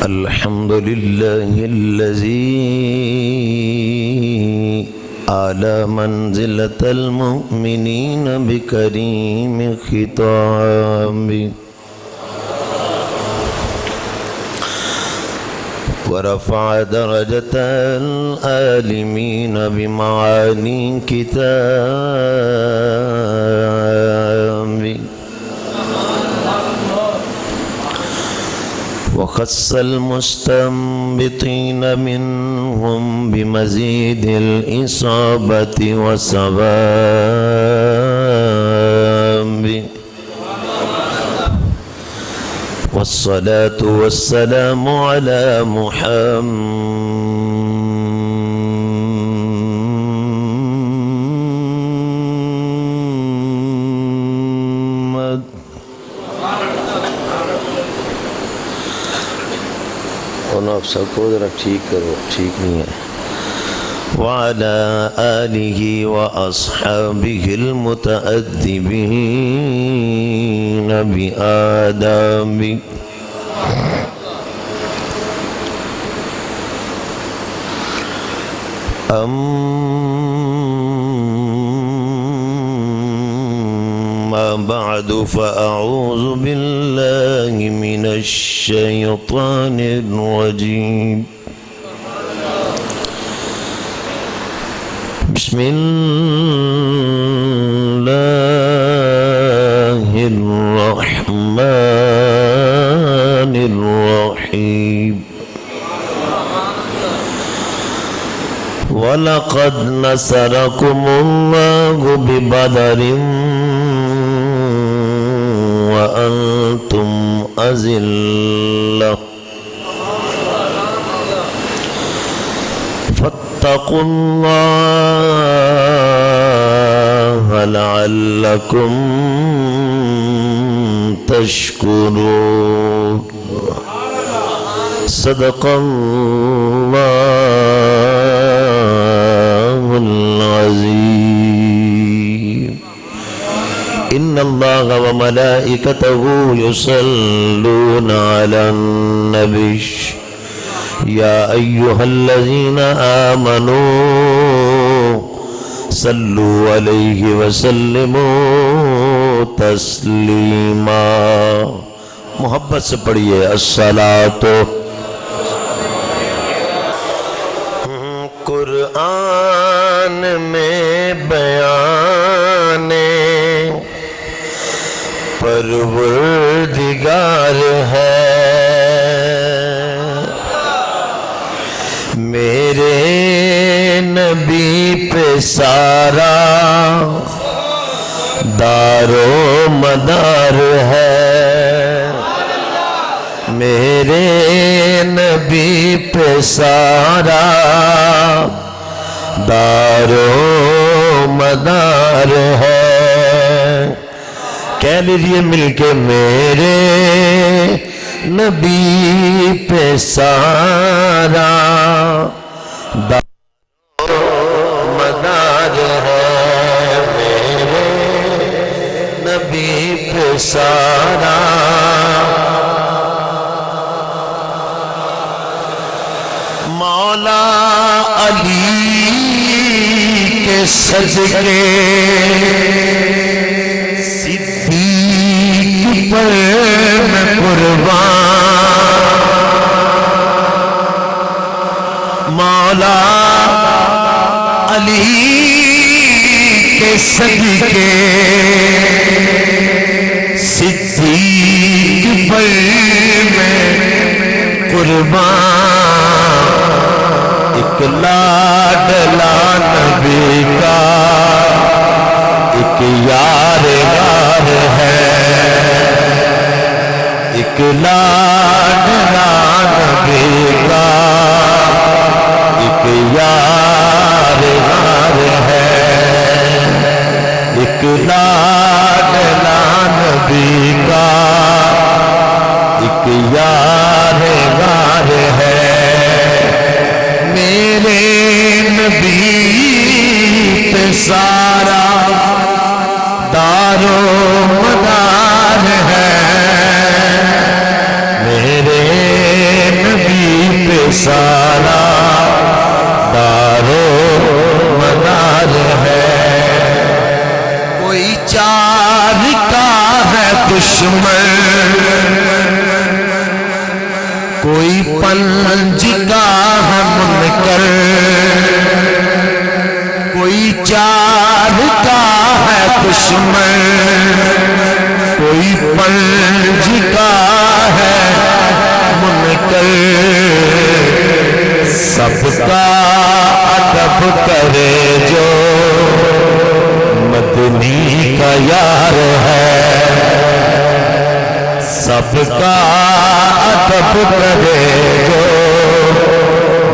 الحمد لله الذي أعلى منزلة المؤمنين بكريم خطاب ورفع درجة العالمين بمعاني كتاب وخص المستنبطين منهم بمزيد الإصابة والصواب والصلاة والسلام على محمد اور آپ سب کو ذرا ٹھیک کرو، ٹھیک نہیں ہے. وعلى آله وأصحابه المتأدبين بآداب أما بعد فأعوذ بالله من الشيطان الرجيم. بسم الله الرحمن الرحيم. وَلَقَدْ نَصَرَكُمُ اللَّهُ بِبَدْرٍ وَأَنْتُمْ أَذِلَّةٌ فاتقوا الله لعلكم تشكرون. صدق الله العظيم. إن الله وملائكته يصلون على النبي يا أيها الذين آمنوا صلوا عليه وسلموا تسلیما. محبت سے پڑھیے الصلاۃ. قرآن میں بیان پروردگار ہے، میرے نبی پہ سارا دار و مدار ہے، میرے نبی پہ سارا دار و مدار ہے. کہہ لیجئے مل کے میرے نبی پہ سارا دار و مدار ہے، میرے نبی پہ سارا. مولا علی کے صدقے صدیق پر میں قربان، مولا علی کے صدقے صدیق پر میں قربان. ایک لاڈلا نبی کا ایک یار یار ہے، ایک لاڈلا نبی کا ایک یار یار ہے، ایک لاڈلا نبی کا ایک یار یار ہے. میرے نبی پہ سارا دار و مدار ہے، میرے سارا دارو مدار ہے کوئی چار کا ہے دشمن کوئی پنج کا ہے منکر کوئی چار کا ہے دشمن کوئی پنج کا ہے منکر سب کا ادب کرے جو مدنی کا یار ہے سب کا ادب کرے جو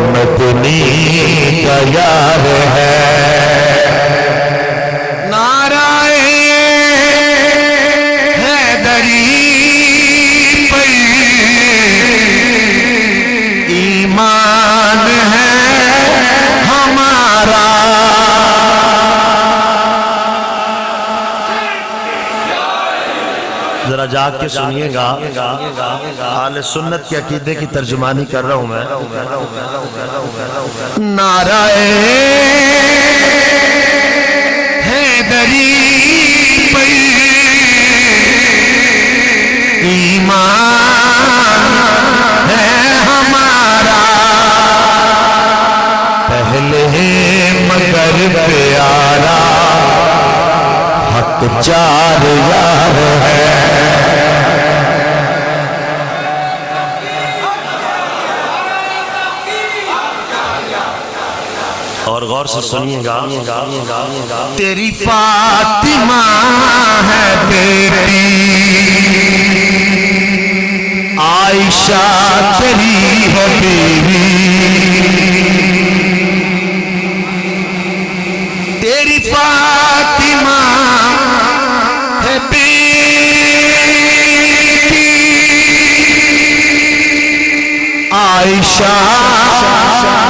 مدنی کا یار ہے نعرہ حیدری پر ایمان ہے ہمارا ذرا جاگ کے سنیے گا اہل سنت کے عقیدے کی ترجمانی کر رہا ہوں میں نعرہ حیدری پر ایمان ہے ہمارا پہلے مگر پیارا حق چار یار ہے اور غور سے سنیے گا تیری فاطمہ ہے بیٹی عائشہ تیری ہے بیوی تیری فاطمہ ہے بیٹی عائشہ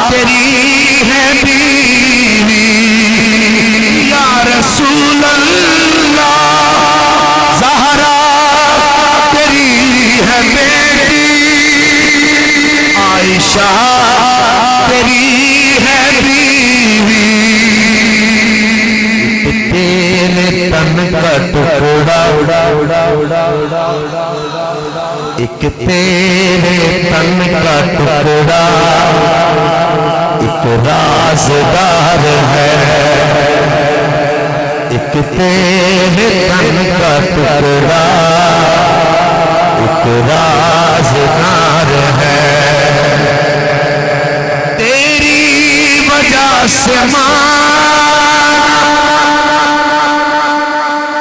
تیری ہے بیوی یا رسول اللہ زہرا تیری ہے بیٹی عائشہ تیری ہے بیوی تیرے تن کا ٹکڑا ایک تیرے تن کا ٹکڑا ایک رازدار ہے ایک تیرے تن کا ٹکڑا ایک رازدار ہے تیری وجہ سے ماں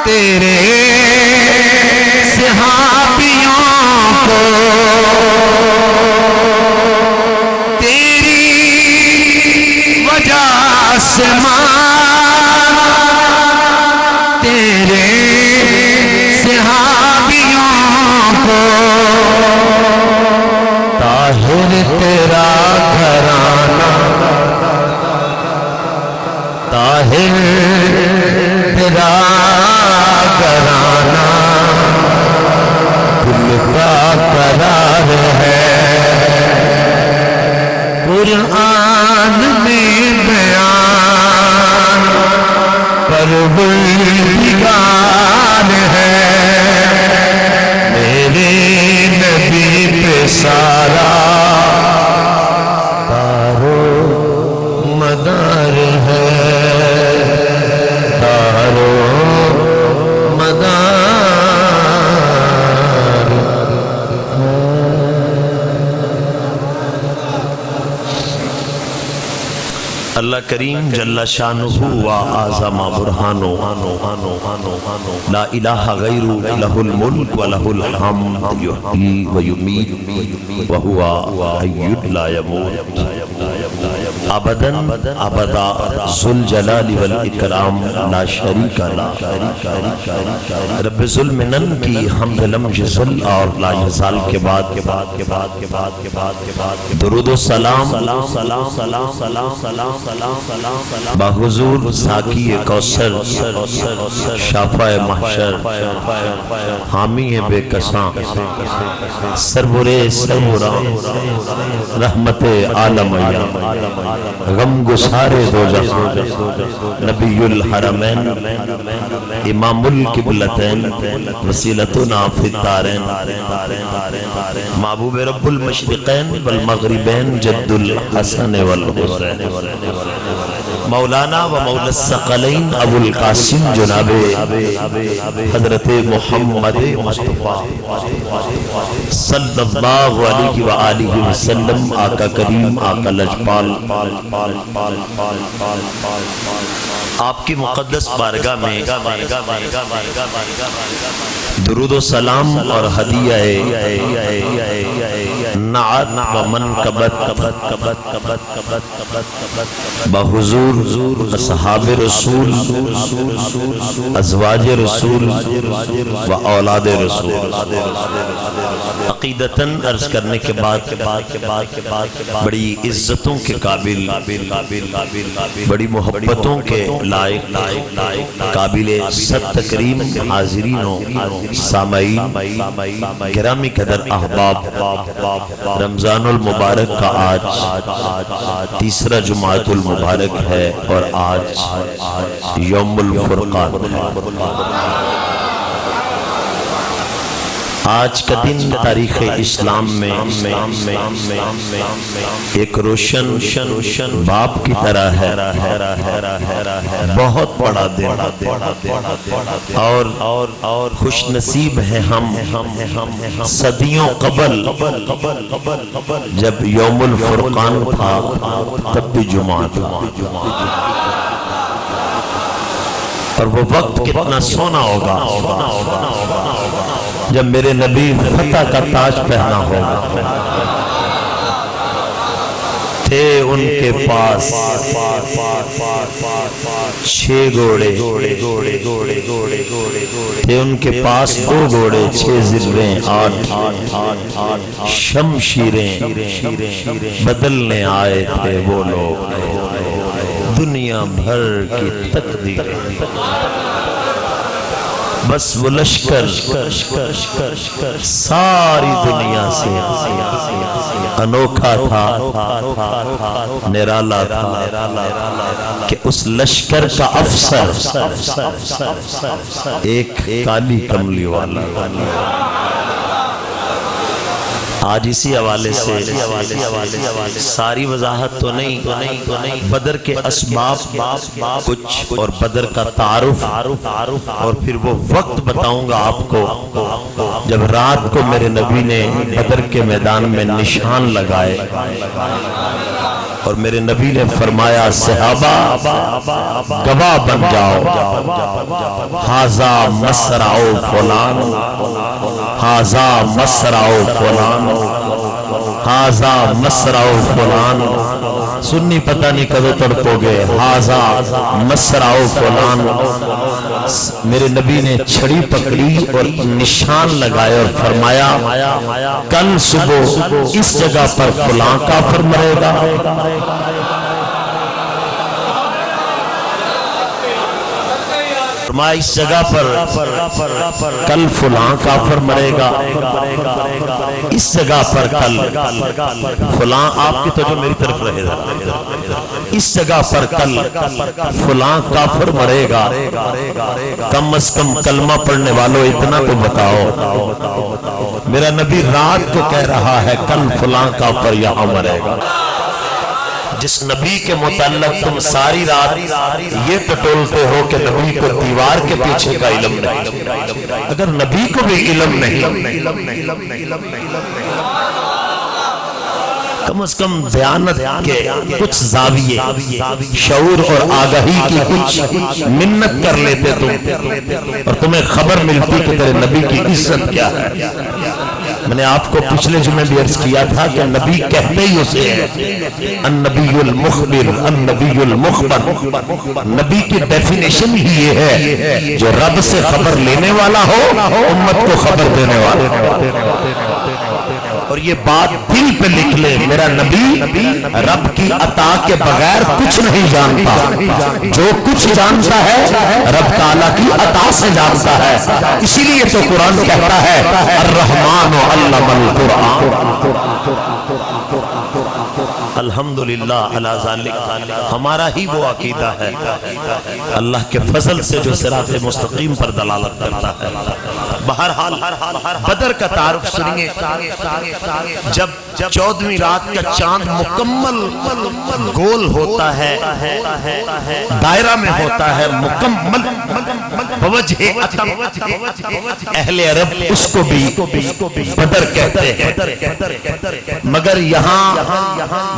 تیرے صحابیوں کو تیری وجہ سے تیرے صحابیوں کو طاہر تیرا گھرانہ طاہر تیرا گھرانہ دل کا قرار ہے قرآن میں بیان پروردگار ہے میرے نبی پہ سارا دارو مدار ہے دارو مدار اللہ کریم جل شانہ و اعظم برہانو لا الہ غیر لہ الملک و لہ الحمد یحیی و یمیت وہو حی لا یموت ابداً ابدا ذل جلال والاکرام لا شریک لا رب ذوالمنن کی حمد لم یزل اور لا یزال کے بعد درود و سلام بحضور ساقی کوثر شافع محشر حامی بے کساں سرور سروران رحمت عالم غم گسار دو جہاں نبی الحرمین امام القبلتین وسیلتنا فی الدارین محبوب رب المشرقین والمغربین جد الحسن والحسین مولانا و مولا الثقلین ابو القاسم جناب حضرت محمد مصطفیٰ صلی اللہ علیہ وآلہ وسلم آقا کریم آقا لجپال آپ کی مقدس بارگاہ میں درود و سلام اور ہدیہ نعت و منقبت بحضور اصحاب رسول ازواج رسول و اولاد رسول عقیدتاً عرض کرنے کے بعد بڑی عزتوں کے قابل بڑی محبتوں کے لائق قابل صد تکریم حاضرینوں سامعین گرامی قدر احباب رمضان المبارک کا آج تیسرا جمعۃ المبارک ہے اور آج یوم الفرقان ہے۔ آج کا دن تاریخ اسلام میں ایک روشن باب کی طرح ہے، بہت بڑا دن اور خوش نصیب ہیں ہم صدیوں قبل جب یوم الفرقان تھا تب بھی جمعہ تھا، اور وہ وقت کتنا سونا ہوگا جب میرے نبی فتح کا تاج پہنا ہوگا۔ تھے ان کے پاس 6 گھوڑے، تھے ان کے پاس 2 گھوڑے، 6 ذرویں، 8 شمشیریں، بدلنے آئے تھے وہ لوگ دنیا بھر کی تقدیریں۔ بس وہ لشکر ساری دنیا سے انوکھا تھا، نرالا تھا کہ اس لشکر کا افسر ایک کالی کملی والا۔ آج اسی حوالے سے ساری وضاحت تو نہیں، بدر کے اسباب کچھ اور بدر کا تعارف اور پھر وہ وقت بتاؤں گا آپ کو جب رات کو میرے نبی نے بدر کے میدان میں نشان لگائے اور میرے نبی نے فرمایا صحابہ گواہ بن جاؤ، ھذا مصرع فلان، ھذا مصرع فلان، ھذا مصرع فلان۔ سنی پتہ نہیں کدو تڑپو گے، ھذا مصرع فلان۔ میرے نبی نے چھڑی پکڑی اور نشان لگائے اور فرمایا کل صبح اس جگہ پر فلاں کافر مرے گا، فرمایا اس جگہ پر کل فلاں کافر مرے گا، اس جگہ پر کل فلاں، آپ کی توجہ میری طرف رہے گا، اس جگہ پر کل فلاں کافر مرے گا۔ کم از کم کلمہ پڑھنے والوں اتنا تو بتاؤ، میرا نبی رات کو کہہ رہا ہے کل فلاں کافر یہاں مرے گا۔ جس نبی کے متعلق تم ساری رات یہ ٹٹولتے ہو کہ نبی کو دیوار کے پیچھے کا علم نہیں، اگر نبی کو بھی علم نہیں، کم از کم دیانت کے کچھ زاویے، شعور اور آگاہی کی کچھ منت کر لیتے تم، اور تمہیں خبر ملتی کہ تیرے نبی کی عزت کیا ہے۔ میں نے آپ کو پچھلے جمعے بھی عرض کیا تھا کہ نبی کہتے ہی اسے ہے النبی المخبر، النبی المخبر۔ نبی کی ڈیفینیشن ہی یہ ہے جو رب سے خبر لینے والا ہو، امت کو خبر دینے والا۔ اور یہ بات دل پہ لکھ لے، میرا نبی رب کی عطا کے بغیر کچھ نہیں جانتا، جو کچھ جانتا ہے رب تعالیٰ کی عطا سے جانتا ہے۔ اسی لیے تو قرآن کہتا ہے الرحمن علم القرآن۔ الحمدللہ علی ذالک، ہمارا ہی وہ عقیدہ ہے اللہ کے فضل سے جو صراط مستقیم پر دلالت کرتا ہے۔ بہرحال بدر کا تعارف سنیے۔ جب 14ویں رات کا چاند مکمل گول ہوتا ہے، دائرہ میں ہوتا ہے مکمل بوجہ اتم، اہل عرب اس کو بھی بدر کہتے ہیں، مگر یہاں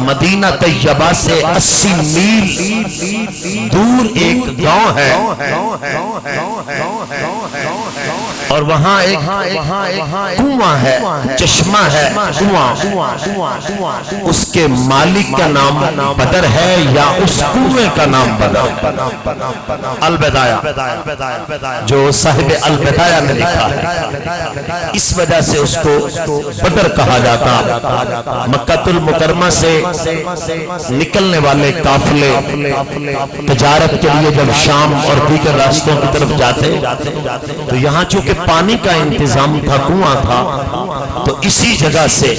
مدینہ طیبہ سے 80 میل دور ایک گاؤں ہے، اور وہاں ایک کنواں ہے، چشمہ ہے، کنواں، اس کے مالک کا نام بدر ہے یا اس کنویں کا نام بدر؟ البدایہ، جو صاحب البدایہ نے لکھا ہے، اس وجہ سے اس کو بدر کہا جاتا۔ مکہ المکرمہ سے نکلنے والے قافلے تجارت کے لیے جب شام اور دیگر راستوں کی طرف جاتے تو یہاں چونکہ پانی کا انتظام تھا، کنواں تھا، تو اسی جگہ سے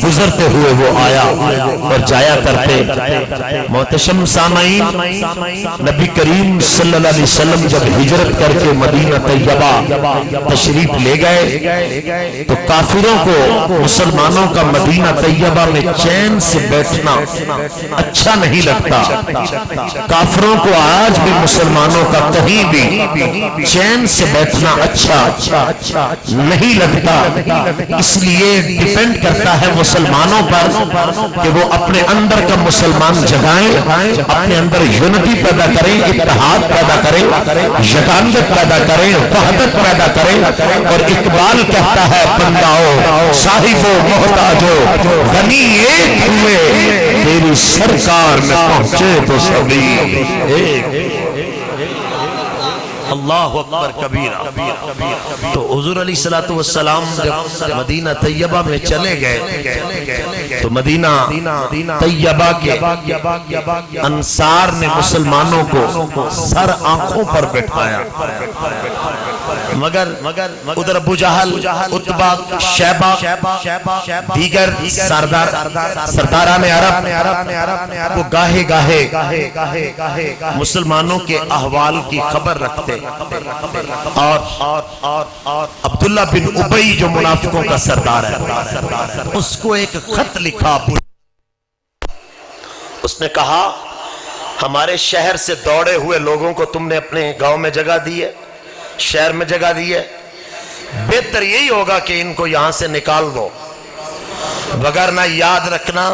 گزرتے ہوئے وہ آیا اور جایا کرتے۔ محتشم سامعین، نبی کریم صلی اللہ علیہ وسلم جب ہجرت کر کے مدینہ طیبہ تشریف لے گئے تو کافروں کو مسلمانوں کا مدینہ طیبہ میں چین سے بیٹھنا اچھا نہیں لگتا۔ کافروں کو آج بھی مسلمانوں کا کہیں بھی چین سے بیٹھنا اچھا نہیں لگتا۔ اس لیے ڈیپینڈ کرتا ہے مسلمانوں پر کہ وہ اپنے اندر کا مسلمان جگائیں، اپنے اندر یونٹی پیدا کریں، اتحاد پیدا کریں، یگانگت پیدا کریں، وحدت پیدا کریں۔ اور اقبال کہتا ہے بنداؤ صاحب و محتاجو غنی ایک ہوئے، تیری سرکار میں پہنچے تو سبھی ایک۔ اللہ اکبر کبیرہ۔ تو حضور علیہ السلام جب مدینہ طیبہ میں چلے گئے تو مدینہ طیبہ کے انصار نے مسلمانوں کو سر آنکھوں پر بٹھایا، مگر ادھر ابو جہل، عتبہ، شیبہ، دیگر سرداران عرب وہ گاہے گاہے مسلمانوں کے احوال کی خبر رکھتے، اور عبداللہ بن ابی جو منافقوں کا سردار ہے اس کو ایک خط لکھا۔ اس نے کہا ہمارے شہر سے دوڑے ہوئے لوگوں کو تم نے اپنے گاؤں میں جگہ دی ہے، شہر میں جگہ دی ہے، بہتر یہی ہوگا کہ ان کو یہاں سے نکال دو، وگرنہ یاد رکھنا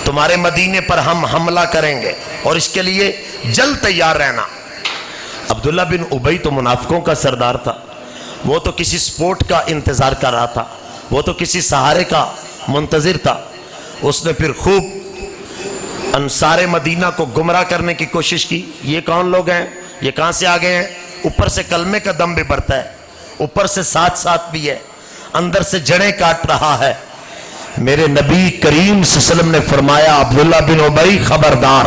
تمہارے مدینے پر ہم حملہ کریں گے، اور اس کے لیے جلد تیار رہنا۔ عبداللہ بن ابی تو منافقوں کا سردار تھا، وہ تو کسی سپورٹ کا انتظار کر رہا تھا، وہ تو کسی سہارے کا منتظر تھا۔ اس نے پھر خوب انصار مدینہ کو گمراہ کرنے کی کوشش کی۔ یہ کون لوگ ہیں؟ یہ کہاں سے آگئے ہیں؟ اوپر سے کلمے کا دم بھی بڑھتا ہے، اوپر سے ساتھ بھی ہے، اندر سے جڑیں کاٹ رہا ہے۔ میرے نبی کریم صلی اللہ علیہ وسلم نے فرمایا عبداللہ بن ابی خبردار،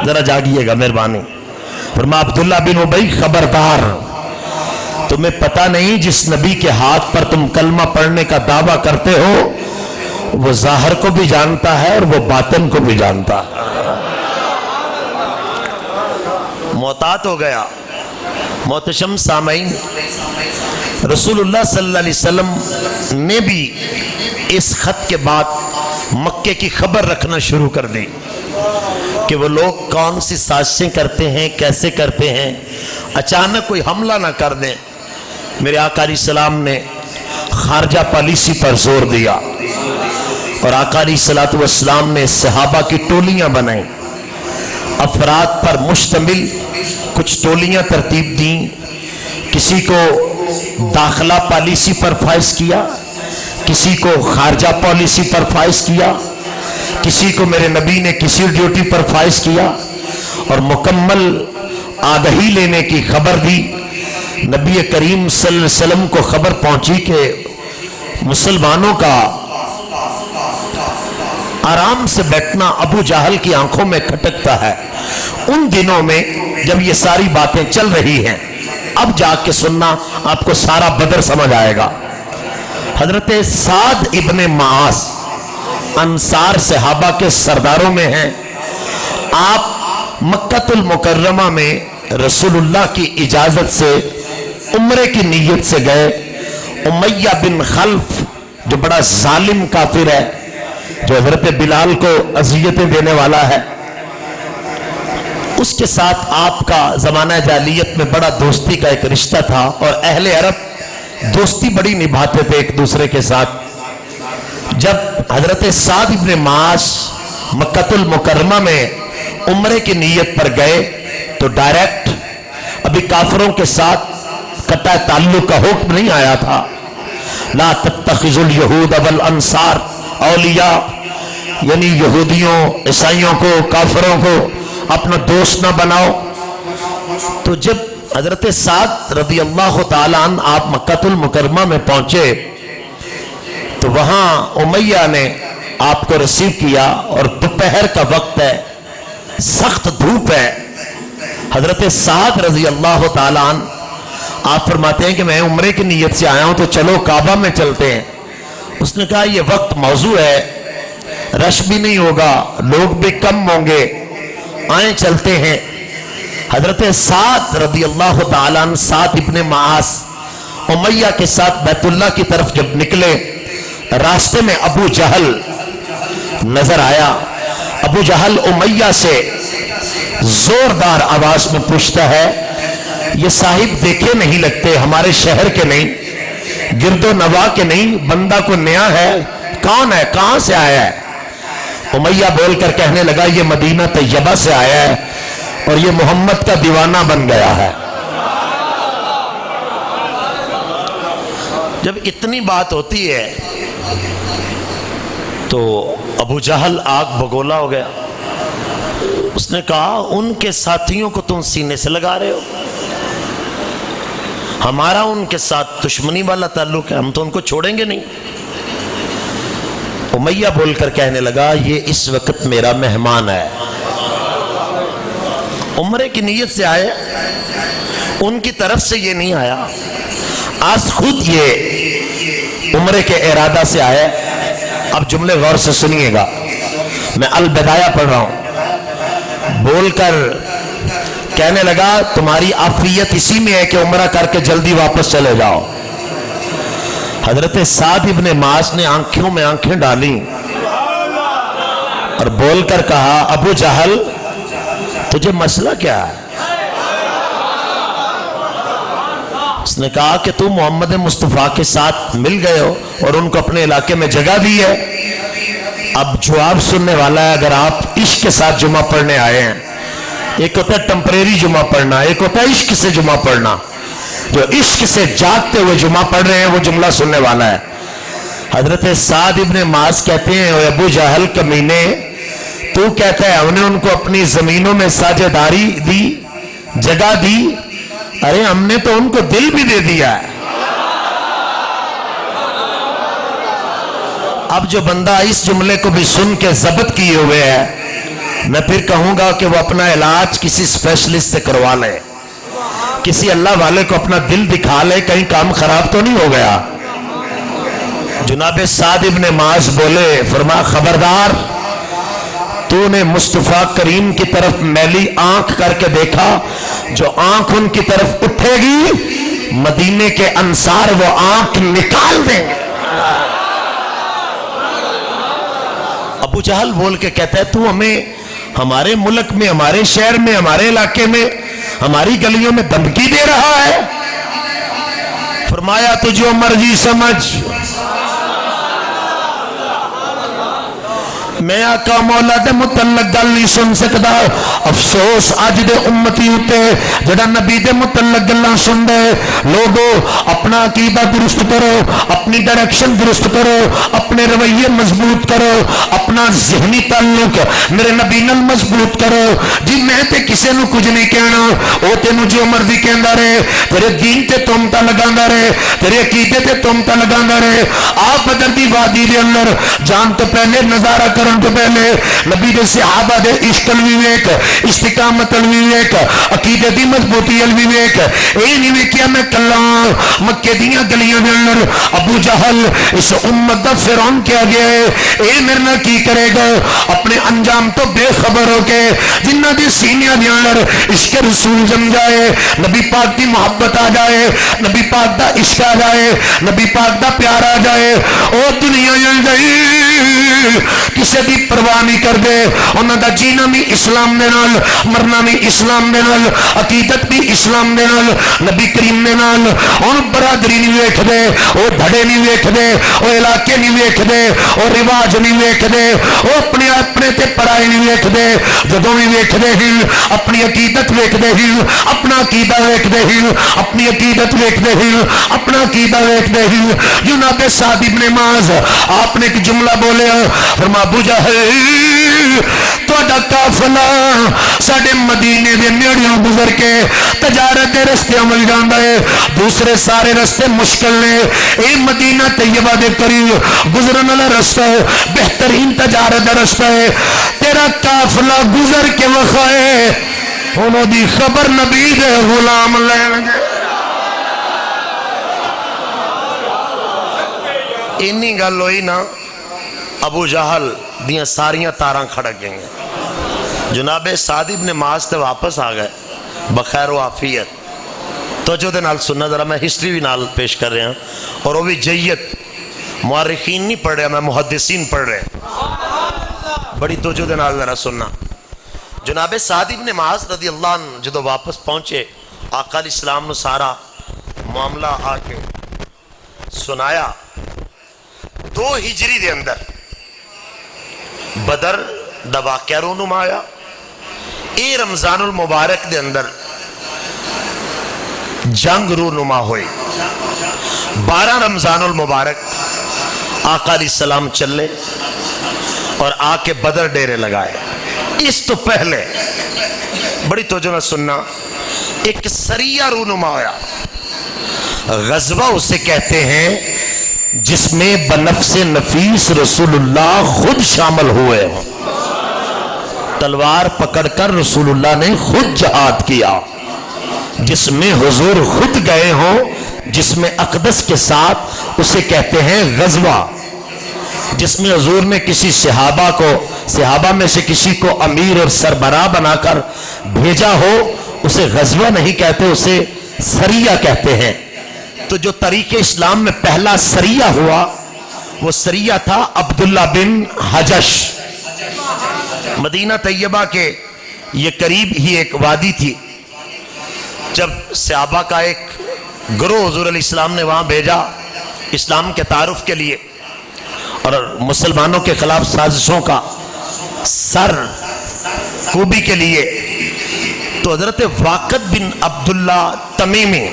ذرا جاگیے گا مہربانی، فرمایا عبداللہ بن ابی خبردار، تمہیں پتہ نہیں جس نبی کے ہاتھ پر تم کلمہ پڑھنے کا دعویٰ کرتے ہو وہ ظاہر کو بھی جانتا ہے اور وہ باطن کو بھی جانتا ہے۔ محتاط ہو گیا۔ محتشم سامعین، رسول اللہ صلی اللہ علیہ وسلم نے بھی اس خط کے بعد مکے کی خبر رکھنا شروع کر دی کہ وہ لوگ کون سی سازشیں کرتے ہیں، کیسے کرتے ہیں، اچانک کوئی حملہ نہ کر دیں۔ میرے آقا علیہ السلام نے خارجہ پالیسی پر زور دیا اور آقا علیہ السلام نے صحابہ کی ٹولیاں بنائیں، افراد پر مشتمل کچھ ٹولیاں ترتیب دیں، کسی کو داخلہ پالیسی پر فائز کیا، کسی کو خارجہ پالیسی پر فائز کیا، کسی کو میرے نبی نے کسی ڈیوٹی پر فائز کیا، اور مکمل آگہی لینے کی خبر دی۔ نبی کریم صلی اللہ علیہ وسلم کو خبر پہنچی کہ مسلمانوں کا آرام سے بیٹھنا ابو جہل کی آنکھوں میں کھٹکتا ہے۔ ان دنوں میں جب یہ ساری باتیں چل رہی ہیں، اب جا کے سننا، آپ کو سارا بدر سمجھ آئے گا۔ حضرت سعد ابن معاذ انصار صحابہ کے سرداروں میں ہیں۔ آپ مکہ المکرمہ میں رسول اللہ کی اجازت سے عمرے کی نیت سے گئے۔ امیہ بن خلف جو بڑا ظالم کافر ہے، جو حضرت بلال کو اذیتیں دینے والا ہے، اس کے ساتھ آپ کا زمانہ جاہلیت میں بڑا دوستی کا ایک رشتہ تھا، اور اہل عرب دوستی بڑی نبھاتے تھے ایک دوسرے کے ساتھ۔ جب حضرت سعد ابن معاذ مکہ المکرمہ میں عمرے کی نیت پر گئے تو ڈائریکٹ ابھی کافروں کے ساتھ قطع تعلق کا حکم نہیں آیا تھا۔ لا تتخذوا اليہود والانصار اولیاء، یعنی یہودیوں، عیسائیوں کو، کافروں کو اپنا دوست نہ بناؤ۔ تو جب حضرت سعد رضی اللہ تعالیٰ عنہ آپ مکہ المکرمہ میں پہنچے تو وہاں امیہ نے آپ کو ریسیو کیا، اور دوپہر کا وقت ہے، سخت دھوپ ہے۔ حضرت سعد رضی اللہ تعالیٰ عنہ آپ فرماتے ہیں کہ میں عمرے کی نیت سے آیا ہوں، تو چلو کعبہ میں چلتے ہیں۔ اس نے کہا یہ وقت موزوں ہے، رش بھی نہیں ہوگا، لوگ بھی کم ہوں گے، آئیں چلتے ہیں۔ حضرت سعد رضی اللہ تعالیٰ عنہ سعد ابن معاذ امیہ کے ساتھ بیت اللہ کی طرف جب نکلے، راستے میں ابو جہل نظر آیا۔ ابو جہل امیہ سے زوردار آواز میں پوچھتا ہے، یہ صاحب دیکھے نہیں لگتے، ہمارے شہر کے نہیں، گرد و نواح کے نہیں، بندہ کو نیا ہے، کون ہے، کہاں سے آیا ہے؟ امیہ بول کر کہنے لگا یہ مدینہ طیبہ سے آیا ہے اور یہ محمد کا دیوانہ بن گیا ہے۔ جب اتنی بات ہوتی ہے تو ابو جہل آگ بگولا ہو گیا۔ اس نے کہا ان کے ساتھیوں کو تم سینے سے لگا رہے ہو، ہمارا ان کے ساتھ دشمنی والا تعلق ہے، ہم تو ان کو چھوڑیں گے نہیں۔ امیہ بول کر کہنے لگا یہ اس وقت میرا مہمان ہے، عمرے کی نیت سے آئے، ان کی طرف سے یہ نہیں آیا، آج خود یہ عمرے کے ارادہ سے آئے۔ اب جملے غور سے سنیے گا، میں البدایہ پڑھ رہا ہوں۔ بول کر کہنے لگا تمہاری عافیت اسی میں ہے کہ عمرہ کر کے جلدی واپس چلے جاؤ۔ حضرت سعد ابن معاذ نے آنکھوں میں آنکھیں ڈالی اور بول کر کہا ابو جہل تجھے مسئلہ کیا ہے؟ اس نے کہا کہ تم محمد مصطفیٰ کے ساتھ مل گئے ہو اور ان کو اپنے علاقے میں جگہ دی ہے۔ اب جواب سننے والا ہے، اگر آپ عشق کے ساتھ جمعہ پڑھنے آئے ہیں، ایک ہوتا ہے ٹمپریری جمعہ پڑھنا، ایک ہوتا ہے عشق سے جمعہ پڑھنا، جو عشق سے جاگتے ہوئے جمعہ پڑھ رہے ہیں وہ جملہ سننے والا ہے۔ حضرت سعد ابن معاذ کہتے ہیں اے ابو جہل کمینے، تو کہتا ہے ہم نے ان کو اپنی زمینوں میں ساجداری دی، جگہ دی، ارے ہم نے تو ان کو دل بھی دے دیا ہے۔ اب جو بندہ اس جملے کو بھی سن کے ضبط کیے ہوئے ہے، میں پھر کہوں گا کہ وہ اپنا علاج کسی اسپیشلسٹ سے کروا لے، کسی اللہ والے کو اپنا دل دکھا لے، کہیں کام خراب تو نہیں ہو گیا۔ جناب سعد ابن معاذ بولے، فرمایا خبردار، تو نے مصطفیٰ کریم کی طرف میلی آنکھ کر کے دیکھا، جو آنکھ ان کی طرف اٹھے گی مدینے کے انصار وہ آنکھ نکال دیں گے۔ ابو جہل بول کے کہتا ہے تو ہمیں ہمارے ملک میں، ہمارے شہر میں، ہمارے علاقے میں، ہماری گلیوں میں دھمکی دے رہا ہے؟ فرمایا تو جو مرضی سمجھ، میں آقا مولا دے متعلق گل نہیں سن سکدا. افسوس اج دے امتی اتے جڑا نبی دے متعلق گلاں سن دے. لوگو اپنا عقیدہ درست کرو, اپنی ڈائریکشن درست کرو, اپنے رویے مضبوط کرو, اپنا ذہنی تعلق میرے نبی نال مضبوط کرو. جی میں تے کسے نو کچھ نہیں کہنا, او تینوں جو مرضی کہندا رہے, تیرے دین تے تہمتاں لگاندا رہے, تیرے عقیدے تے تہمتاں لگاندا رہے. آپ بدر دی وادی دے اندر جان تو پہلے نظارہ کرن تو پہلے نبی دے صحابہ دے عشق الوی ویک, استقامت الوی ویک, عقیدے دی مضبوطی الوی ویک. اے نہیں ویکھیا میں کلا مکے دیاں گلیاں دے اندر ابو جہل اس امت دا فرعون کیا گیا ہے, اے میرے نال کی کرے گا. اپنے انجام تو بے خبر ہو کے جنہ دے سینیاں دے اندر عشق رسول جم جائے, نبی پاک دی محبت آ جائے, نبی پاک دا عشق آ جائے, نبی پاک دا پیار آ جائے, او دنیا جل گئی کسے دی پرواہ نہیں کر دے. انہاں دا جینا بھی اسلام دے نال, مرنا بھی اسلام دے نال, عقیدت بھی اسلام دے نال, نبی کریم دے نال. ان برادری نہیں ویکھ دے, او دھڑے نہیں ویکھ دے, او علاقے نہیں ویکھ دے, او رواج نہیں ویکھ دے, او اپنے اپنے تے پرائے نہیں ویکھ دے. جدوں بھی ویکھ دے ہی اپنی عقیدت ویکھ دے ہی, اپنا عقیدہ ویکھ دے ہی, اپنی عقیدت ویکھ دے ہی, اپنا عقیدہ ویکھ دے ہی. جناب سعد ابن معاذ آپ نے ایک جملہ بولیا, فرما ابو جہل تہاڈا قافلہ ساڈے مدینے دے نیڑیوں گزر کے تجارت دے رستے مل جاندا ہے, دوسرے سارے رستے مشکل نے. اے مدینہ طیبہ دے قریب گزرن والا رستہ ہے, بہترین تجارت دا رستہ ہے. تیرا قافلہ گزر کے وخائے انہوں دی خبر نبی دے غلام لین گے. اینی گل ہوئی نا, ابو جہل دیاں ساریاں تاراں کھڑک گئیں. جناب سعد ابن معاذ تے واپس آ گئے بخیر و عافیت. توجہ دے نال سننا ذرا, میں ہسٹری بھی نال پیش کر رہا ہوں, اور وہ بھی جیت مورخین نہیں پڑھ رہا, میں محدثین پڑھ رہا. بڑی توجہ دے نال ذرا سننا. جناب سعد ابن معاذ رضی اللہ عنہ جدو واپس پہنچے, آقا علیہ السلام نے سارا معاملہ آ کے سنایا. 2 ہجری دے اندر بدر دا واقعہ رونما آیا. اے رمضان المبارک دے اندر جنگ رونما ہوئی. 12 رمضان المبارک آقا علیہ السلام چلے اور آ کے بدر ڈیرے لگائے. اس تو پہلے بڑی توجہ نہ سننا, ایک سریہ رونما ہویا. غزوہ اسے کہتے ہیں جس میں بنفس نفیس رسول اللہ خود شامل ہوئے ہوں. تلوار پکڑ کر رسول اللہ نے خود جہاد کیا, جس میں حضور خود گئے ہوں, جس میں اقدس کے ساتھ اسے کہتے ہیں غزوہ. جس میں حضور نے کسی صحابہ میں سے کسی کو امیر اور سربراہ بنا کر بھیجا ہو, اسے غزوہ نہیں کہتے, اسے سریہ کہتے ہیں. تو جو طریق اسلام میں پہلا سریہ ہوا وہ سریہ تھا عبداللہ بن حجش. مدینہ طیبہ کے یہ قریب ہی ایک وادی تھی. جب صحابہ کا ایک گروہ حضور علیہ السلام نے وہاں بھیجا اسلام کے تعارف کے لیے اور مسلمانوں کے خلاف سازشوں کا سر کوبی کے لیے, تو حضرت واقد بن عبداللہ تمیمی,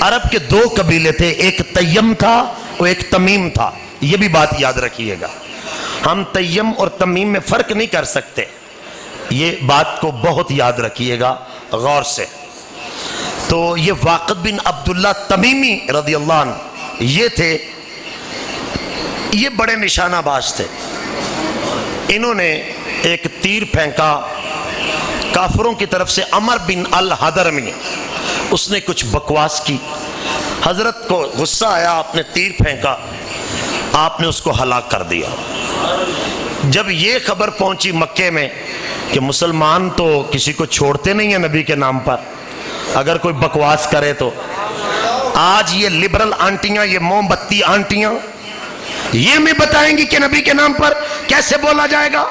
عرب کے 2 قبیلے تھے, ایک تیم تھا اور ایک تمیم تھا. یہ بھی بات یاد رکھیے گا, ہم تیم اور تمیم میں فرق نہیں کر سکتے, یہ بات کو بہت یاد رکھیے گا غور سے. تو یہ واقد بن عبداللہ تمیمی رضی اللہ عنہ یہ تھے, یہ بڑے نشانہ باز تھے. انہوں نے ایک تیر پھینکا کافروں کی طرف سے. عمر بن الحضرمی, اس نے کچھ بکواس کی, حضرت کو غصہ آیا, آپ نے تیر پھینکا, آپ نے اس کو ہلاک کر دیا. جب یہ خبر پہنچی مکے میں کہ مسلمان تو کسی کو چھوڑتے نہیں ہیں نبی کے نام پر, اگر کوئی بکواس کرے تو. آج یہ لبرل آنٹیاں, یہ موم بتی آنٹیاں, یہ میں بتائیں گی کہ نبی کے نام پر کیسے بولا جائے گا,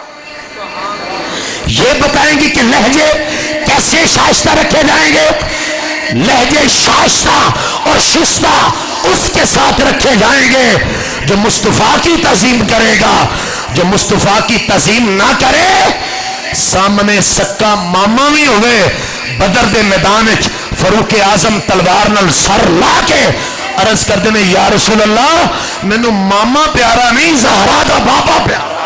یہ بتائیں گی کہ لہجے کیسے شائستہ رکھے جائیں گے. لہجے شائستہ اور شستہ اس کے ساتھ رکھے جائیں گے جو مصطفیٰ کی تعظیم کرے گا, جو مصطفیٰ کی تعظیم نہ کرے سامنے سکا ماما بھی ہوئے بدر دے میدان فاروق اعظم تلوار نال سر لا کے عرض کر دینے یا رسول اللہ مینوں ماما پیارا نہیں زہرا دا بابا پیارا.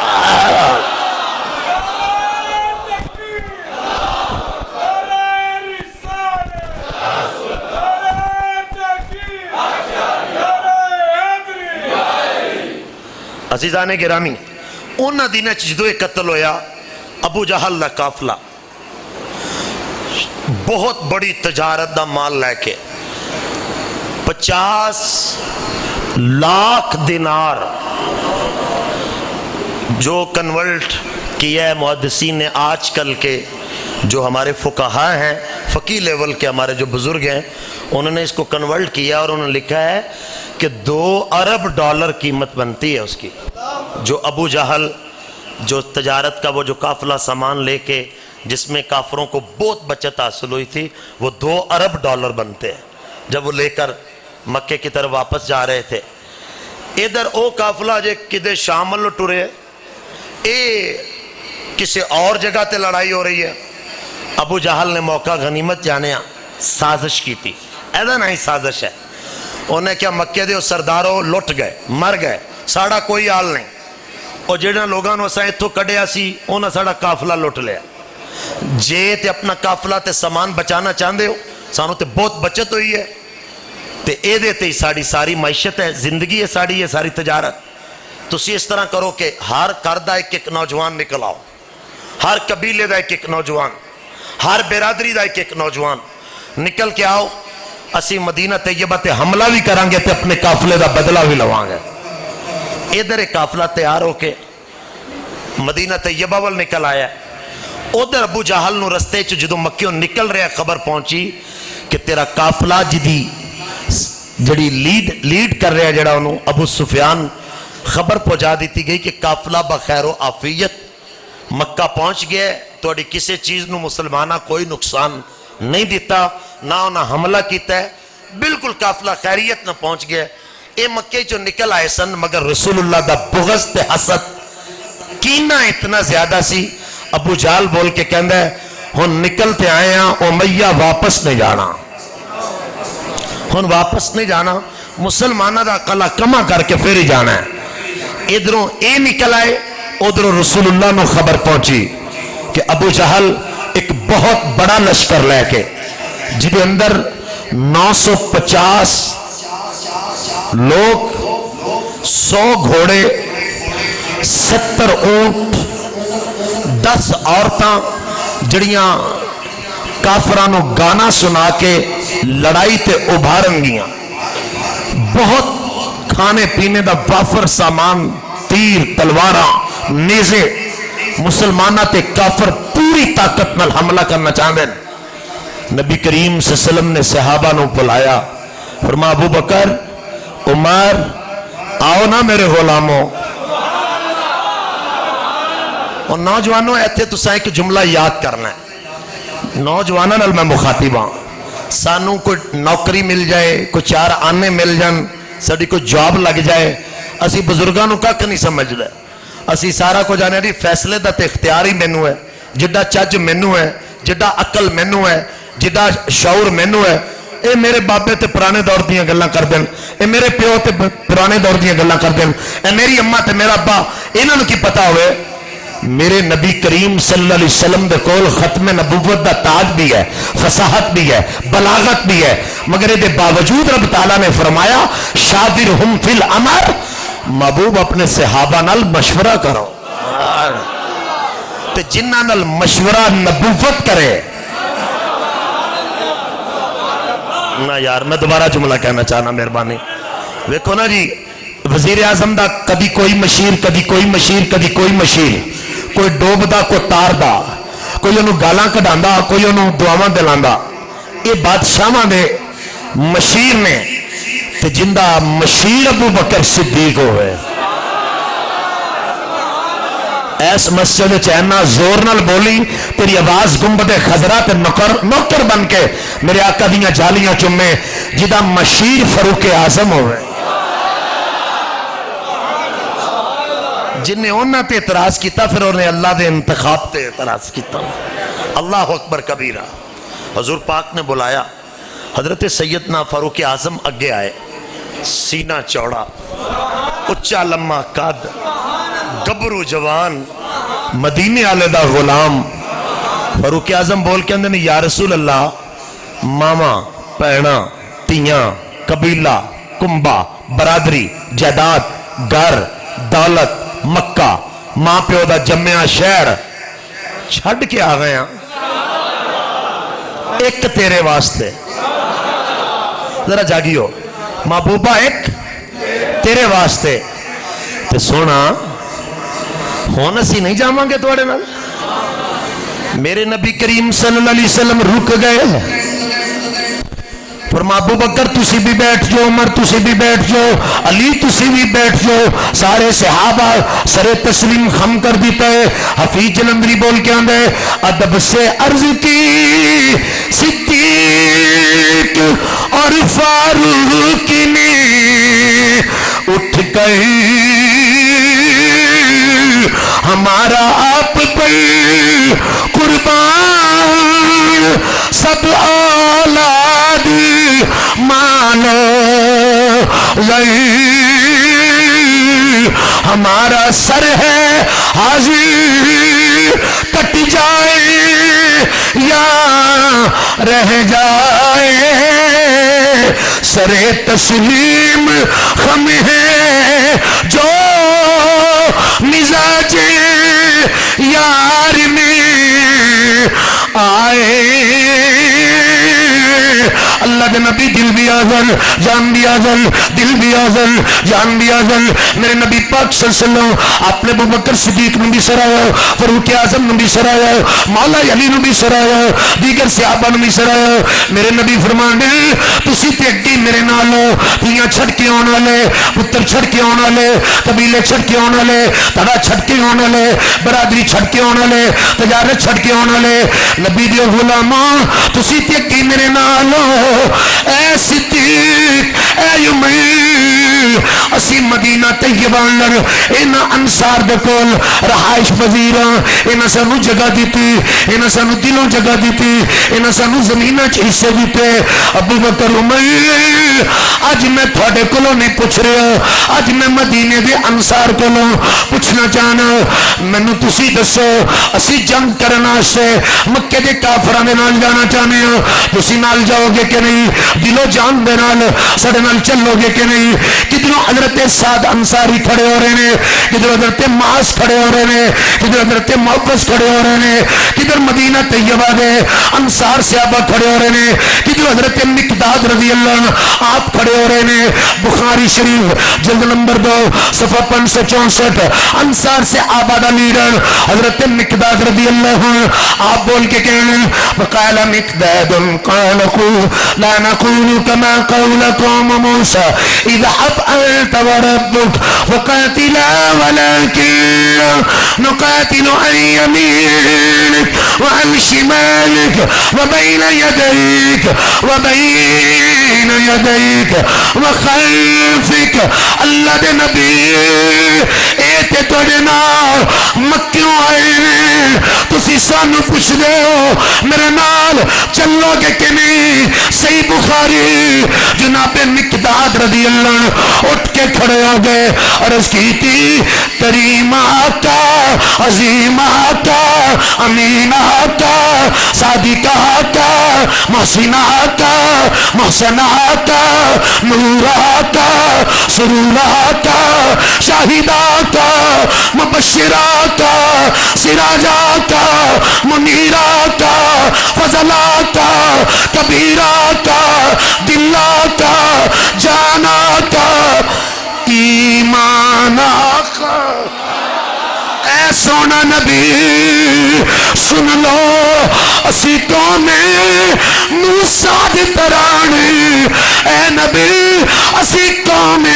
عزیزان گرامی انہاں دنوں جدوں یہ قتل ہویا ابو جہل دا قافلہ بہت بڑی تجارت دا مال لے کے 50 لاکھ دینار جو کنورٹ کیا ہے محدثین نے آج کل کے جو ہمارے فقہاء ہیں فقی لیول کے ہمارے جو بزرگ ہیں انہوں نے اس کو کنورٹ کیا اور انہوں نے لکھا ہے کہ 2 ارب ڈالر قیمت بنتی ہے اس کی. جو ابو جہل جو تجارت کا وہ جو قافلہ سامان لے کے جس میں کافروں کو بہت بچت حاصل ہوئی تھی وہ 2 ارب ڈالر بنتے ہیں. جب وہ لے کر مکے کی طرف واپس جا رہے تھے ادھر او قافلہ جے کدے شامل ٹرے اے کسی اور جگہ تے لڑائی ہو رہی ہے. ابو جہل نے موقع غنیمت جانے سازش کی تھی. ایسا نہیں سازش ہے انہیں کیا مکے دے سرداروں لٹ گئے مر گئے ساڑا کوئی حال نہیں اور جڑا لوگاں نو اساں اتھوں کڈیا سی انہاں ساڑا قافلہ لٹ لیا. جے تے اپنا قافلہ تے سامان بچانا چاہندے ہو سانو تے بہت بچت ہوئی ہے تے اے دے تے ساڑی ساری معیشت ہے زندگی ہے ساڑی یہ ساری تجارت. تسی اس طرح کرو کہ ہر گھر دا ایک نوجوان نکل آؤ ہر قبیلے دا ایک نوجوان ہر برادری دا ایک نوجوان نکل کے آؤ اسی مدینہ طیبہ تے حملہ بھی کریں گے تے اپنے قافلے دا بدلہ بھی لواں گے. ادھر ایک قافلہ تیار ہو کے مدینہ طیبہ وال نکل آیا ادھر ابو جہل نو رستے جدو مکیوں نکل رہا خبر پہنچی کہ تیرا قافلہ جڑی لیڈ کر رہا جڑا انہوں ابو سفیان خبر پہنچا دیتی گئی کہ قافلہ بخیر و عافیت مکہ پہنچ گیا توڑی کسی چیز نو مسلمانہ کوئی نقصان نہیں دیتا نہ انہاں حملہ کیتا ہے بالکل قافلہ خیریت نہ پہنچ گیا. اے مکے جو نکل آئے سن مگر رسول اللہ دا بغض تے حسد کینہ اتنا زیادہ سی. ابو جہل بول کے کہندا ہے ہن نکلتے آئے ہیں امیہ واپس نہیں جانا ہن واپس نہیں جانا مسلمانہ دا قلعہ کما کر کے پھر ہی جانا ہے. ادھروں اے نکل آئے ادھروں رسول اللہ نو خبر پہنچی کہ ابو جہل ایک بہت بڑا لشکر لے کے جدے اندر 950 لوگ 100 گھوڑے 70 اونٹ 10 عورتاں جڑیاں کافرانو گانا سنا کے لڑائی تے ابھارن گیاں بہت کھانے پینے دا وافر سامان تیر تلواراں نیزے مسلمانہ تے کافر پوری طاقت نال حملہ کرنا چاہتے ہیں. نبی کریم صلی اللہ علیہ وسلم نے صحابہ نو بلایا فرمایا ابو بکر عمر آؤ نا میرے غلاموں. اور نوجوانوں ایتھے تو سائیں کہ جملہ یاد کرنا ہے نوجوانوں نال میں مخاطب ہاں سانوں کوئی نوکری مل جائے کوئی 4 آنے مل جان ساڈی کوئی جاب لگ جائے اسی بزرگاں نو کک نہیں سمجھ دے اسی سارا کو جانے دی فیصلے دا تے اختیار ہی مینوں ہے جڈا چج مینوں ہے جڈا عقل مینوں ہے جڈا شعور مینوں ہے. اے میرے بابے تے پرانے دور دیاں گلاں کر دین اے میرے پیو تے پرانے دور دیاں گلاں کر دین اے میری اماں تے میرا ابا انہاں نوں کی پتہ ہوئے میرے نبی کریم صلی اللہ علیہ وسلم دے کول ختم نبوت دا تاج بھی ہے فصاحت بھی ہے بلاغت بھی ہے مگر دے باوجود رب تعالیٰ نے فرمایا شاورہم فی الامر محبوب اپنے صحابہ نال مشورہ کرو تے جنہ نال مشورہ نبوت کرے. نہ یار میں دوبارہ جملہ کہنا چاہنا مہربانی دیکھو نا جی وزیر اعظم دا کبھی کوئی مشیر کبھی کوئی مشیر کبھی کوئی مشیر کوئی ڈوب دا کوئی تار دا کوئی انہوں گالاں کڈاندا کوئی انہوں دعاواں دلاندا. یہ بادشاہاں دے مشیر نے تے جندہ مشیر ابو بکر صدیق ہوئے ایس مسجد چہنا زور نال بولی تیری آواز گنبد خضرہ تے نوکر بن کے میرے آقا دیاں جالیاں چمے جدہ مشیر فاروق اعظم ہوئے جنہیں انہوں تے اعتراض کیتا پھر انہیں اللہ دے انتخاب تے اعتراض کیتا. اللہ اکبر کبیرہ. حضور پاک نے بلایا. حضرت سیدنا فاروق اعظم اگے آئے. سینہ چوڑا, اچا لمحہ قد, گبرو جوان, مدینے والے دا غلام. فاروق اعظم بول کے اندر یا رسول اللہ, ماما, پینا, تیاں, قبیلہ, کنبا, برادری, جائیداد, گھر, دولت, مکہ, ماں پیو دا جمعہ شہر چھڈ کے آ گئے ہیں ایک تیرے واسطے. ذرا جاگیو, محبوبہ ایک تیرے واسطے. تے سونا ہون اسی نہیں جاواں گے تواڈے نال. میرے نبی کریم صلی اللہ علیہ وسلم رک گئے. فرما ابو بکر تسی بھی بیٹھ جاؤ, عمر تسی بھی بیٹھ جاؤ, علی تسی بھی بیٹھ جاؤ. سارے صحابہ سر تسلیم خم کر دیتا ہے. حفیظ جلندری بول کے آندے ادب سے عرض کی صدیق اور فاروق نے اٹھ گئی ہمارا آپ پر قربان سب اولاد مانو لئی ہمارا سر ہے حاضر کٹ جائے یا رہ جائے سر تسلیم خم ہے جو مزاج یار میں آئے. اللہ کے نبی دل بھی آزل جان بھی آزل, دل بھی آزل جان بھی آزل. میرے نبی پاک صلی اللہ علیہ وسلم آپ نے ابو بکر صدیق نے بھی سرایا, فاروق اعظم نے بھی سرایا, مولا علی نے بھی سرایا, دیگر صحابہ نے بھی سرایا. میرے نبی فرمانے تسی تے اگے میرے نال تیاں چھڈ کے آن والے, پتر چھڈ کے آن والے, قبیلے چھڈ کے آن والے, تڑا چھڈ کے آن والے, برادری چھڈ کے آن والے, تجارت چھڈ کے آن والے. نبی دے غلاماں تسی تے اگے میرے نال اے صدیق اے یمین اسی مدینہ طیبہ اندر انہاں انصار دے کول رہائش پذیراں. انہاں سانو جگہ دیتی, انہاں سانو دلوں جگہ دیتی, انہاں سانو زمیناں چ حصے دیتے. ابو بکر عمر اج میں تھوڑے کولوں نہیں پوچھ رہا, اج میں مدینے دے انصار کولوں پوچھنا چاہنا. مینوں تسی دسو اسی جنگ کرن واسطے مکے دے کافراں دے نال جانا چاہنے ہاں, تسی نال جاؤ گے کہ نہیں؟ دلو جان دے نال ساڈے نال چلو گے کہ نہیں؟ کدھروں حضرت سعد انصاری کھڑے ہو رہے ہیں, کدھر حضرت معاذ کھڑے ہو رہے ہیں, کدھر حضرت معوذ کھڑے ہو رہے ہیں, کدھر مدینہ طیبہ دے انصار صحابہ کھڑے ہو رہے ہیں, کدھر حضرت مقداد رضی اللہ عنہ آپ کھڑے ہو رہے ہیں. بخاری شریف جلد نمبر 2 صفحہ 564 انصار سے آبادہ لیڈر حضرت مقداد رضی اللہ عنہ آپ بول کے کہنے وقال مقداد قال لا نقول كما قول قوم موسى اذهب انت وربك فقاتلا ولكن نقاتل عن يمينك وعن شمالك وبين يديك وخلفك. اللہ دے نبی اے تے توڑے نال مکیوں آئے نے, تسی سانو پوچھ دے ہو میرے نال چلو گے کہ نہیں؟ صحیح بخاری جناب مقداد رضی اللہ عنہ اٹھ کے کھڑے ہو گئے, عرض کی تھی کریم آقا, عظیم آقا, امین آقا, صادق آقا, محسن آقا, محسن آقا, نور آقا, سرور آقا, شاہد آقا, مبشر آقا, سراج آقا, منیر آقا, فضل آقا, کبیر آقا, دل آقا, جان آقا, ایمان آقا. اے سونا نبی سن لو اسی قوم موسیٰ دی ترانے, اے نبی اسی قوم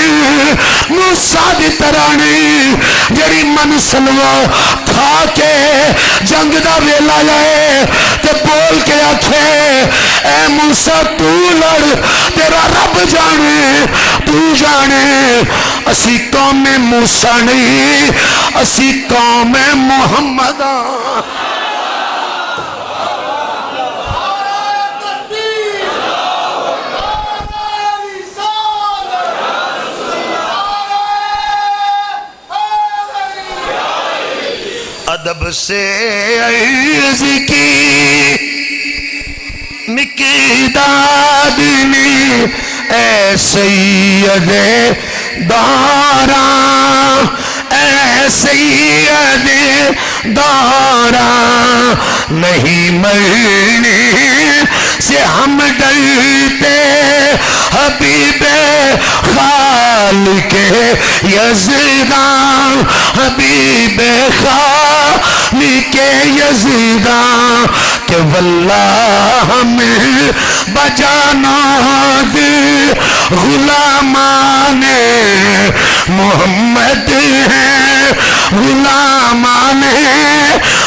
موسیٰ دی ترانے جڑی من سلوا کھا کے جنگ دا ویلا لائے تے بول کے آکھے اے میں موسیٰ تو لڑ تیرا رب جانے تو جانے اسی قوم موسیٰ نہیں اسی قوم محمد ادب سے عرض کی مقداد نے اے سید دارا اے سید دارا نہیں مرنے سے ہم ڈرتے حبیب خالق یزداں حبیب خالق یزداں کہ واللہ ہمیں بجانا دے غلامان محمد ہیں غلامان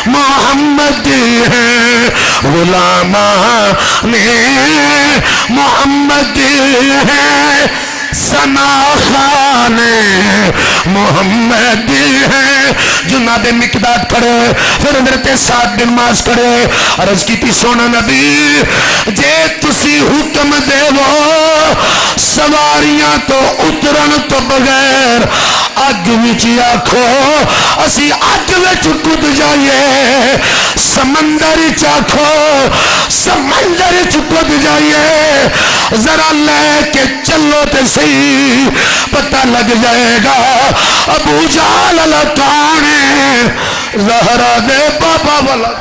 محمد ہیں غلامان محمد ہیں ثنا خان محمد ہیں جناب مقداد کھڑے پھر حضرت سعد بن معاذ کھڑے عرض کی تھی سونا نبی جے تسی حکم دے وہ سواریاں تو اترن تو بغیر اگ وچ آکھو اسی اگ وچ کود جائیے سمندر چاکھو سمندر کود جائیے ذرا لے کے چلو تے صحیح پتہ لگ جائے گا ابو جہل لکانے زہرا دے بابا والا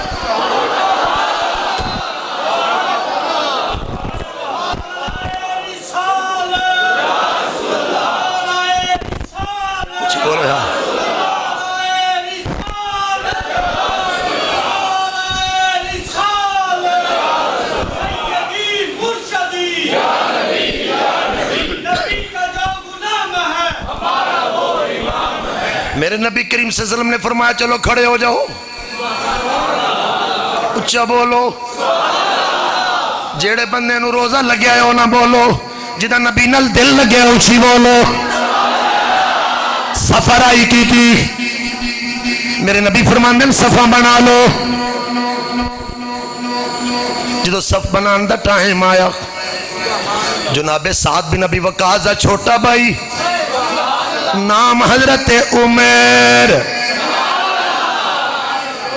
میرے نبی کریم صلی اللہ علیہ وسلم نے فرمایا چلو کھڑے ہو جاؤ اچھا بولو جیڑے بندے نو روزہ لگیا ہے نہ بولو جدہ نبی نل دل لگیا اچھی بولو سفر آئی کی تھی میرے نبی فرمان دیں صفہ بنا لو جدو صف بنان دا ٹائم آیا جناب سعد بن ابی وقاص چھوٹا بھائی نام حضرت عمر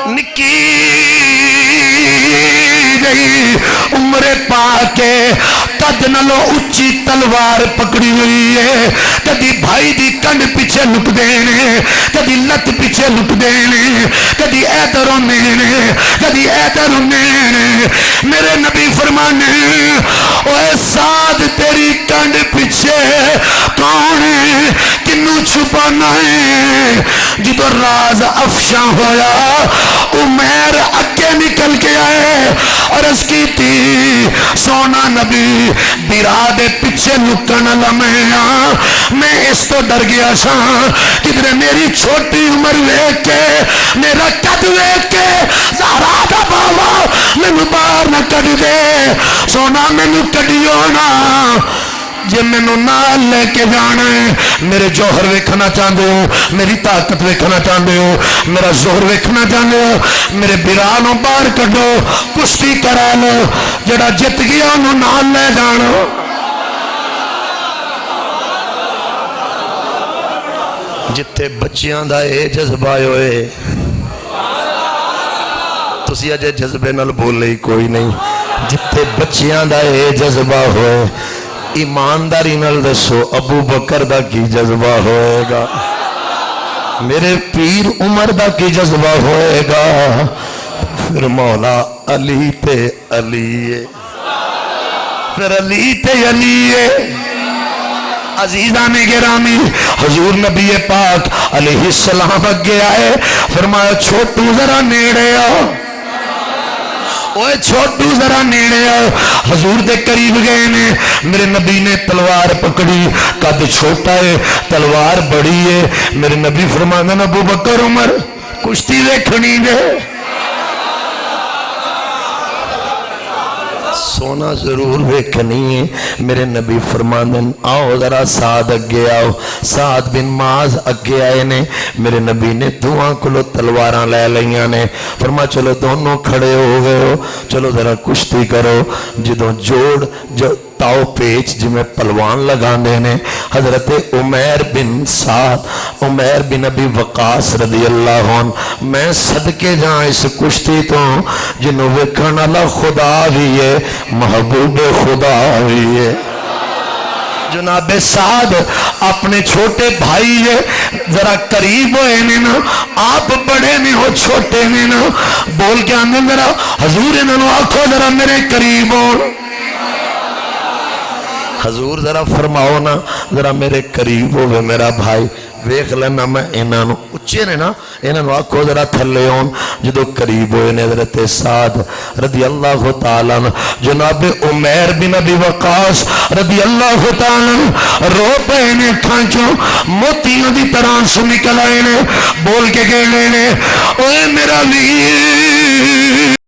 نکی گئی عمر پاک قد نلو اچھی تلوار پکڑی ہوئی ہے کدی بھائی دی کنڈ پیچھے لک دینے کدی لت پیچھے لک دینے کدی ایدر ہونے کدی ایدر ہونے میرے نبی فرمانے اوے سعد تیری کنڈ پیچھے کون ہے کنو چھپانا ہے جدو راز افشاں ہویا عمر اکے نکل کے آئے اور اس کی تھی سونا نبی بیراد پیچھے لکن لمحیاں میں اس تو ڈر گیا سا کدھر میری چھوٹی عمر ویک کے میرا قد ویک کے زہرا دا باوا میں باہر نہ کٹ دے سونا میں نو کٹیو نا جے میں نو نال لے کے جانا ہے میرے جوہر ویکھنا چاہتے ہو میری طاقت ویکھنا چاہتے ہو میرا زہر ویکھنا چاہتے ہو میرے بیرانوں باہر کٹو کشتی کرا لو جڑا جت گیا انہوں نال لے جانا جتے بچیاں دا اے جذبہ ہوئے تسی اجے جذبے نال بولے کوئی نہیں جتے بچیاں دا اے جذبہ ہوئے ایمانداری نال دسو ابو بکر دا کی جذبہ ہوئے گا میرے پیر عمر دا کی جذبہ ہوئے گا پھر مولا علی تے علی پھر علی تے علی عزیزان گرامی حضور نبی پاک علیہ السلام اگے آئے فرمایا چھوٹو ذرا نیڑے آؤ اوے چھوٹو ذرا نیڑے آؤ حضور دے قریب گئے نے میرے نبی نے تلوار پکڑی قد چھوٹا ہے تلوار بڑی ہے میرے نبی فرمانا ابو بکر عمر کشتی دیکھنی دے سونا ضرور ویکھنی ہے. میرے نبی فرماندے آؤ ذرا سعد اگے آؤ. سعد بن معاذ اگے آئے نے. میرے نبی نے دعا کلو تلواراں لے لیاں نے. فرما چلو دونوں کھڑے ہو گئے ہو, چلو ذرا کشتی کرو. جدوں جوڑ جو تاؤ پیچ جی میں پلوان لگانے نے. حضرت عمیر بن سعد, عمیر بن ابی وقاص رضی اللہ عنہ, میں صدقے جہاں اس کشتی تو جنہوں ویکھن والا خدا بھی ہے, محبوب خدا بھی ہے. جناب سعد اپنے چھوٹے بھائی ہے, ذرا قریب ہوئے نے نا, آپ بڑے نے ہو چھوٹے نے نا, بول کے آنے ذرا حضور انہوں آنکھو ذرا میرے قریب ہو. حضور ذرا فرماؤ نا ذرا میرے قریب ہوئے میرا بھائی. ویکھ لینا میں انہوں اچھے نے نا, انہوں آنکھو ذرا تھلے ہون. جدو قریب ہوئے نے حضرت سعد رضی اللہ تعالیٰ عنہ, جناب عمیر بن ابی وقاص رضی اللہ تعالیٰ عنہ رو پہ نے کھانچوں موتیوں دی طرح سے نکل آئے نے. بول کے گئے نے اوے میرا ویر